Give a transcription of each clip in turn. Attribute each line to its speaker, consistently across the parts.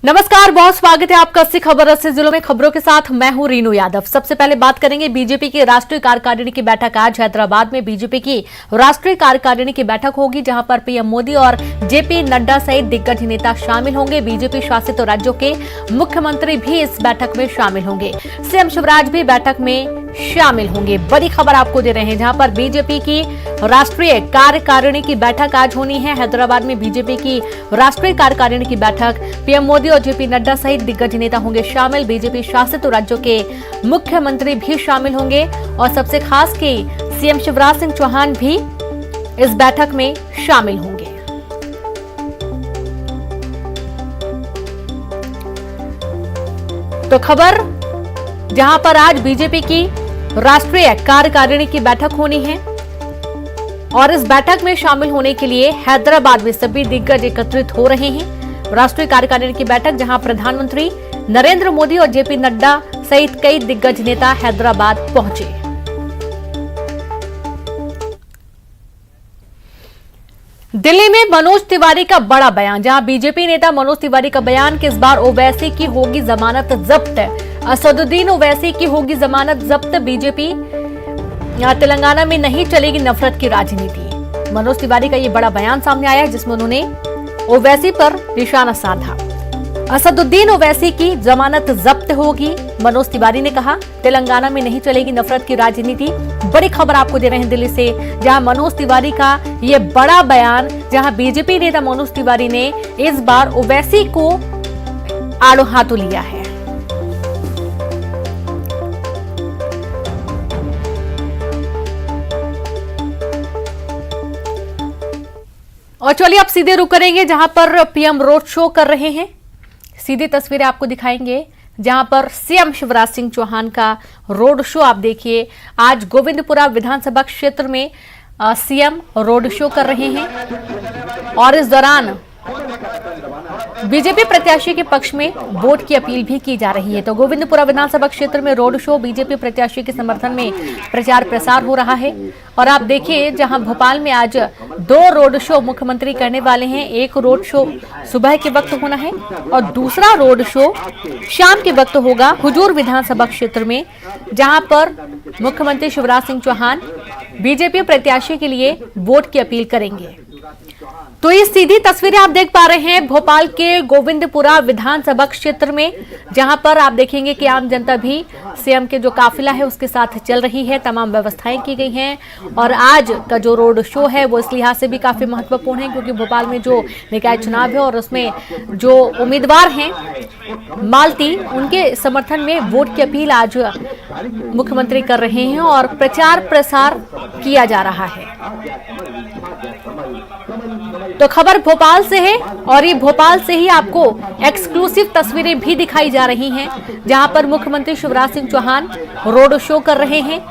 Speaker 1: नमस्कार, बहुत स्वागत है आपका अस्सी खबर 80 जिलों में खबरों के साथ मैं हूं रीनू यादव। सबसे पहले बात करेंगे बीजेपी की राष्ट्रीय कार्यकारिणी की बैठक। आज हैदराबाद में बीजेपी की राष्ट्रीय कार्यकारिणी की बैठक होगी, जहां पर पीएम मोदी और जेपी नड्डा सहित दिग्गज नेता शामिल होंगे। बीजेपी शासित राज्यों के मुख्यमंत्री भी इस बैठक में शामिल होंगे। सीएम शिवराज भी बैठक में शामिल होंगे। बड़ी खबर आपको दे रहे हैं, जहां पर बीजेपी की राष्ट्रीय कार्यकारिणी की बैठक आज होनी है। हैदराबाद में बीजेपी की राष्ट्रीय कार्यकारिणी की बैठक, पीएम मोदी और जेपी नड्डा सहित दिग्गज नेता होंगे शामिल। बीजेपी शासित राज्यों के मुख्यमंत्री भी शामिल होंगे और सबसे खास कि सीएम शिवराज सिंह चौहान भी इस बैठक में शामिल होंगे। तो खबर जहां पर आज बीजेपी की राष्ट्रीय कार्यकारिणी की बैठक होनी है और इस बैठक में शामिल होने के लिए हैदराबाद में सभी दिग्गज एकत्रित हो रहे हैं। राष्ट्रीय कार्यकारिणी की बैठक जहां प्रधानमंत्री नरेंद्र मोदी और जेपी नड्डा सहित कई दिग्गज नेता हैदराबाद पहुंचे। दिल्ली में मनोज तिवारी का बड़ा बयान, जहां बीजेपी नेता मनोज तिवारी का बयान कि इस बार ओवैसी की होगी जमानत जब्त, असदुद्दीन ओवैसी की होगी जमानत जब्त, बीजेपी तेलंगाना में नहीं चलेगी नफरत की राजनीति। मनोज तिवारी का ये बड़ा बयान सामने आया है, जिसमें उन्होंने ओवैसी पर निशाना साधा। असदुद्दीन ओवैसी की जमानत जब्त होगी, मनोज तिवारी ने कहा। तेलंगाना में नहीं चलेगी नफरत की राजनीति। बड़ी खबर आपको दे रहे हैं दिल्ली से, जहां मनोज तिवारी का ये बड़ा बयान, जहां बीजेपी नेता मनोज तिवारी ने इस बार ओवैसी को आड़ो हाथों लिया है। और चलिए अब सीधे रुक करेंगे जहां पर पीएम रोड शो कर रहे हैं। सीधी तस्वीरें आपको दिखाएंगे, जहां पर सीएम शिवराज सिंह चौहान का रोड शो आप देखिए। आज गोविंदपुरा विधानसभा क्षेत्र में सीएम रोड शो कर रहे हैं और इस दौरान बीजेपी प्रत्याशी के पक्ष में वोट की अपील भी की जा रही है। तो गोविंदपुरा विधानसभा क्षेत्र में रोड शो, बीजेपी प्रत्याशी के समर्थन में प्रचार प्रसार हो रहा है। और आप देखिए, जहां भोपाल में आज 2 रोड शो मुख्यमंत्री करने वाले हैं। एक रोड शो सुबह के वक्त होना है और दूसरा रोड शो शाम के वक्त होगा हुजूर विधानसभा क्षेत्र में, जहां पर मुख्यमंत्री शिवराज सिंह चौहान बीजेपी प्रत्याशी के लिए वोट की अपील करेंगे। तो ये सीधी तस्वीरें आप देख पा रहे हैं भोपाल के गोविंदपुरा विधानसभा क्षेत्र में, जहां पर आप देखेंगे कि आम जनता भी सीएम के जो काफिला है उसके साथ चल रही है। तमाम व्यवस्थाएं की गई हैं और आज का जो रोड शो है वो इस लिहाज से भी काफी महत्वपूर्ण है, क्योंकि भोपाल में जो निकाय चुनाव है और उसमें जो उम्मीदवार हैं मालती, उनके समर्थन में वोट की अपील आज मुख्यमंत्री कर रहे हैं और प्रचार प्रसार किया जा रहा है। तो खबर भोपाल से है और ये भोपाल से ही आपको एक्सक्लूसिव तस्वीरें भी दिखाई जा रही हैं, जहां पर मुख्यमंत्री शिवराज सिंह चौहान रोड शो कर रहे हैं।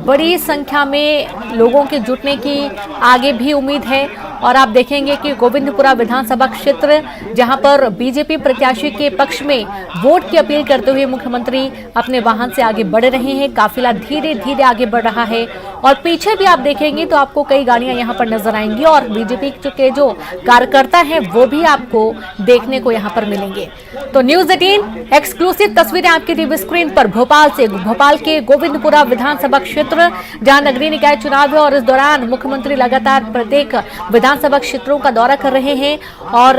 Speaker 1: बड़ी संख्या में लोगों के जुटने की आगे भी उम्मीद है और आप देखेंगे कि गोविंदपुरा विधानसभा क्षेत्र, जहां पर बीजेपी प्रत्याशी के पक्ष में वोट की अपील करते हुए मुख्यमंत्री अपने वाहन से आगे बढ़ रहे हैं। काफिला धीरे धीरे आगे बढ़ रहा है और पीछे भी आप देखेंगे तो आपको कई गाड़ियां यहां पर नजर आएंगी और बीजेपी के जो कार्यकर्ता हैं वो भी आपको देखने को यहां पर मिलेंगे। तो न्यूज़ 18 एक्सक्लूसिव तस्वीरें आपकी टीवी स्क्रीन पर भोपाल से, भोपाल के गोविंदपुरा विधानसभा क्षेत्र जहां नगरीय निकाय चुनाव है और इस दौरान मुख्यमंत्री लगातार प्रत्येक विधानसभा क्षेत्रों का दौरा कर रहे हैं और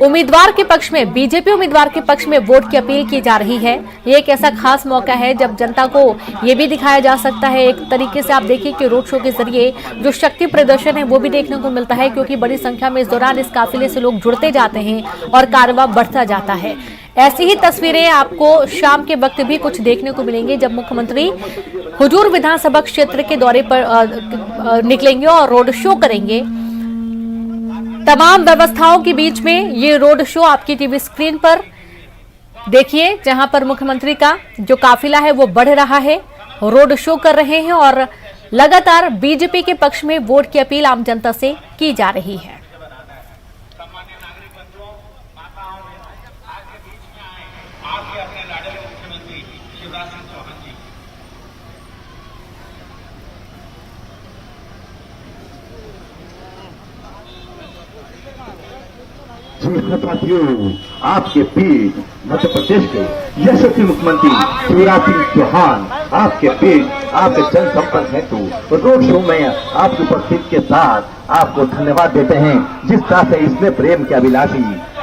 Speaker 1: उम्मीदवार के पक्ष में, बीजेपी उम्मीदवार के पक्ष में वोट की अपील की जा रही है। ये एक ऐसा खास मौका है जब जनता को ये भी दिखाया जा सकता है, एक तरीके से आप देखिए कि रोड शो के जरिए जो शक्ति प्रदर्शन है वो भी देखने को मिलता है, क्योंकि बड़ी संख्या में इस दौरान इस काफिले से लोग जुड़ते जाते हैं और कारवां बढ़ता जाता है। ऐसी ही तस्वीरें आपको शाम के वक्त भी कुछ देखने को मिलेंगी, जब मुख्यमंत्री हुजूर विधानसभा क्षेत्र के दौरे पर निकलेंगे और रोड शो करेंगे। तमाम व्यवस्थाओं के बीच में ये रोड शो आपकी टीवी स्क्रीन पर देखिए, जहां पर मुख्यमंत्री का जो काफिला है वो बढ़ रहा है, रोड शो कर रहे हैं और लगातार बीजेपी के पक्ष में वोट की अपील आम जनता से की जा रही है।
Speaker 2: साथियों, आपके बीच मध्य प्रदेश के यशस्वी मुख्यमंत्री शिवराज सिंह चौहान आपके बीच आपके जनसंपर्क हेतु रोड शो में आपकी उपस्थिति के साथ आपको धन्यवाद देते हैं। जिस तरह से इसमें प्रेम के अभिलाषी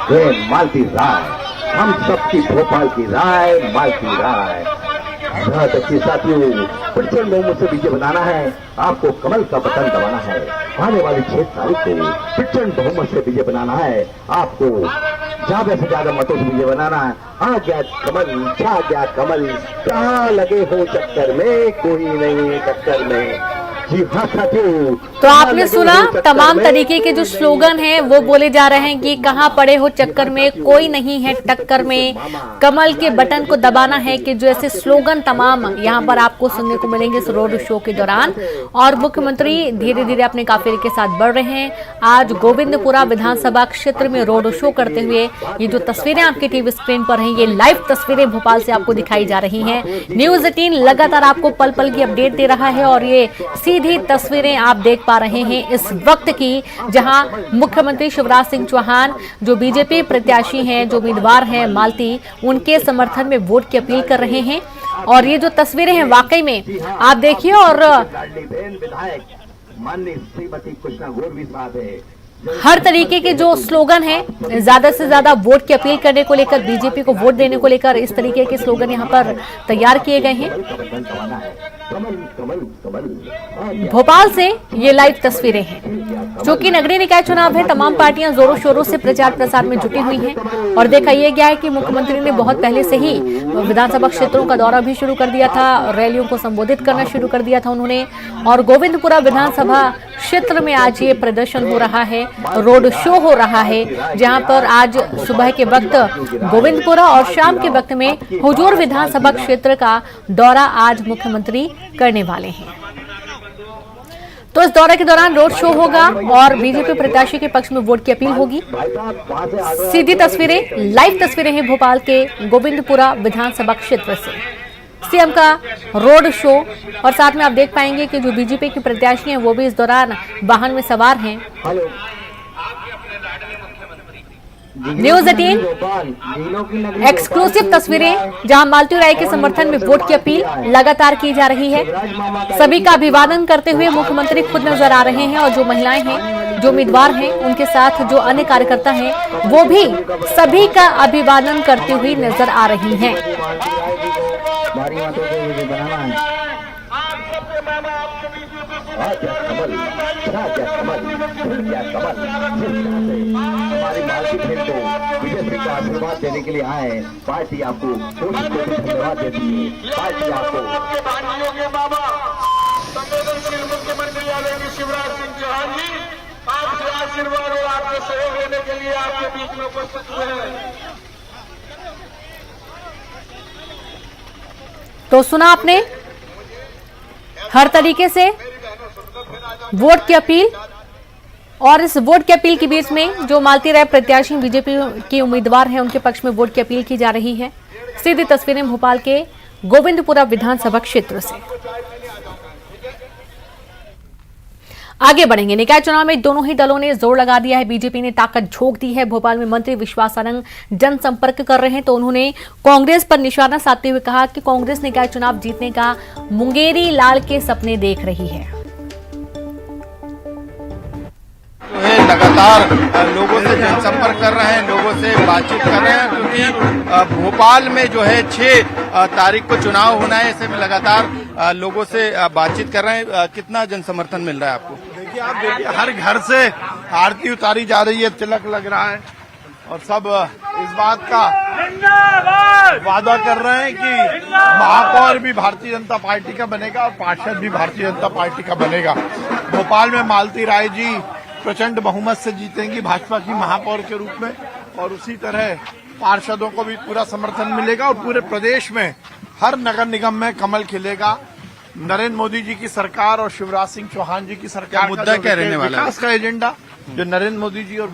Speaker 2: वे मालती राय, हम सबकी भोपाल की राय, मालती राय। देखिए साथियों, प्रचंड बहुमत से विजय बनाना है, आपको कमल का बटन दबाना है। आने वाली 6 तारीख को प्रचंड बहुमत से विजय बनाना है, आपको ज्यादा से ज्यादा मतों से विजय बनाना है। आ गया कमल, छा गया कमल, कहाँ लगे हो चक्कर में, कोई नहीं है टक्कर में। जी हाँ साथियों,
Speaker 1: तो आपने सुना तमाम तरीके के जो स्लोगन हैं वो बोले जा रहे हैं कि कहां पड़े हो चक्कर में, कोई नहीं है टक्कर में, कमल के बटन को दबाना है, कि जो ऐसे स्लोगन तमाम यहां पर आपको सुनने को मिलेंगे इस रोड शो के दौरान। और मुख्यमंत्री धीरे धीरे अपने काफिले के साथ बढ़ रहे हैं। आज गोविंदपुरा विधानसभा क्षेत्र में रोड शो करते हुए ये जो तस्वीरें आपके टीवी स्क्रीन पर हैं, ये लाइव तस्वीरें भोपाल से आपको दिखाई जा रही हैं। न्यूज 18 लगातार आपको पल पल की अपडेट दे रहा है और ये सीधी तस्वीरें आप देख पा रहे हैं इस वक्त की, जहां मुख्यमंत्री शिवराज सिंह चौहान जो बीजेपी प्रत्याशी हैं, जो उम्मीदवार हैं मालती, उनके समर्थन में वोट की अपील कर रहे हैं। और ये जो तस्वीरें हैं वाकई में आप देखिए, और हर तरीके के जो स्लोगन हैं, ज्यादा से ज्यादा वोट की अपील करने को लेकर, बीजेपी को वोट देने को लेकर इस तरीके के स्लोगन यहाँ पर तैयार किए गए हैं। भोपाल से ये लाइव तस्वीरें हैं। चूंकि नगरीय निकाय चुनाव है, तमाम पार्टियां जोरों शोरों से प्रचार प्रसार में जुटी हुई हैं और देखा यह गया है कि मुख्यमंत्री ने बहुत पहले से ही विधानसभा क्षेत्रों का दौरा भी शुरू कर दिया था, रैलियों को संबोधित करना शुरू कर दिया था उन्होंने। और गोविंदपुरा विधानसभा क्षेत्र में आज ये प्रदर्शन हो रहा है, रोड शो हो रहा है, जहां पर आज सुबह के वक्त गोविंदपुरा और शाम के वक्त में हुजूर विधानसभा क्षेत्र का दौरा आज मुख्यमंत्री करने वाले हैं। तो इस दौरे के दौरान रोड शो होगा और बीजेपी प्रत्याशी के पक्ष में वोट की अपील होगी। सीधी तस्वीरें, लाइव तस्वीरें हैं भोपाल के गोविंदपुरा विधानसभा क्षेत्र से सीएम का रोड शो। और साथ में आप देख पाएंगे कि जो बीजेपी की प्रत्याशी हैं वो भी इस दौरान वाहन में सवार हैं। न्यूज 18 एक्सक्लूसिव तस्वीरें, जहां मालती राय के समर्थन में वोट की अपील लगातार की जा रही है। सभी का अभिवादन करते हुए मुख्यमंत्री खुद नजर आ रहे हैं और जो महिलाएं हैं, जो उम्मीदवार हैं, उनके साथ जो अन्य कार्यकर्ता हैं वो भी सभी का अभिवादन करते हुए नजर आ रही हैं।
Speaker 2: हमारी मालती बहन को बीजेपी का आशीर्वाद देने के लिए आए, पार्टी आपको धन्यवाद देती है। पार्टी आपको
Speaker 3: संवेदनशील मुख्यमंत्री आदरणीय शिवराज सिंह चौहान जी आपसे आशीर्वाद और आपके सहयोग लेने के लिए आपके बीच में उपस्थित हुए हैं।
Speaker 1: तो सुना आपने हर तरीके से वोट की अपील, और इस वोट की अपील के बीच में जो मालती राय प्रत्याशी बीजेपी की उम्मीदवार हैं उनके पक्ष में वोट की अपील की जा रही है। सीधी तस्वीरें भोपाल के गोविंदपुरा विधानसभा क्षेत्र से। आगे बढ़ेंगे। निकाय चुनाव में दोनों ही दलों ने जोर लगा दिया है, बीजेपी ने ताकत झोंक दी है। भोपाल में मंत्री विश्वास सारंग जनसंपर्क कर रहे हैं, तो उन्होंने कांग्रेस पर निशाना साधते हुए कहा कि कांग्रेस निकाय चुनाव जीतने का मुंगेरी लाल के सपने देख रही है।
Speaker 4: लगातार लोगों से जनसंपर्क कर रहे हैं, लोगों से बातचीत कर रहे हैं, क्योंकि भोपाल में जो है 6 तारीख को चुनाव होना है। ऐसे में लगातार लोगों से बातचीत कर रहे हैं। कितना जन समर्थन मिल रहा है आपको?
Speaker 3: देखिए, आप देखिए हर घर से आरती उतारी जा रही है, तिलक लग रहा है और सब इस बात का वादा कर रहे हैं कि महापौर भी भारतीय जनता पार्टी का बनेगा और पार्षद भी भारतीय जनता पार्टी का बनेगा। भोपाल में मालती राय जी प्रचंड बहुमत से जीतेंगी भाजपा की महापौर के रूप में, और उसी तरह पार्षदों को भी पूरा समर्थन मिलेगा और पूरे प्रदेश में हर नगर निगम में कमल खिलेगा। नरेंद्र मोदी जी की सरकार और शिवराज सिंह चौहान जी की सरकार
Speaker 4: मुद्दा क्या रहने वाला है?
Speaker 3: विकास का एजेंडा, जो नरेंद्र मोदी जी और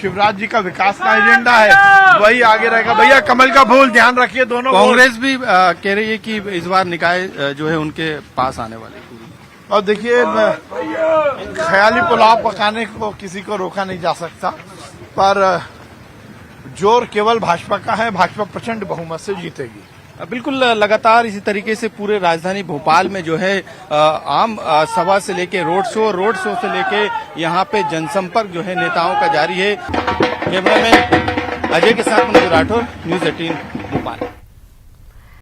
Speaker 3: शिवराज जी का विकास का एजेंडा है वही आगे रहेगा। भैया कमल का फूल ध्यान रखिए। दोनों
Speaker 4: कांग्रेस भी कह रही है कि इस बार निकाय जो है उनके पास आने वाले।
Speaker 3: और देखिए, ख्याली पुलाव पकाने को किसी को रोका नहीं जा सकता। पर जोर केवल भाजपा का है। भाजपा प्रचंड बहुमत से जीतेगी।
Speaker 4: बिल्कुल लगातार इसी तरीके से पूरे राजधानी भोपाल में जो है आम सभा से लेके रोड शो से लेके यहाँ पे जनसंपर्क जो है नेताओं का जारी है। कैमरामैन अजय के साथ मनोज राठौर, न्यूज़ 18 भोपाल।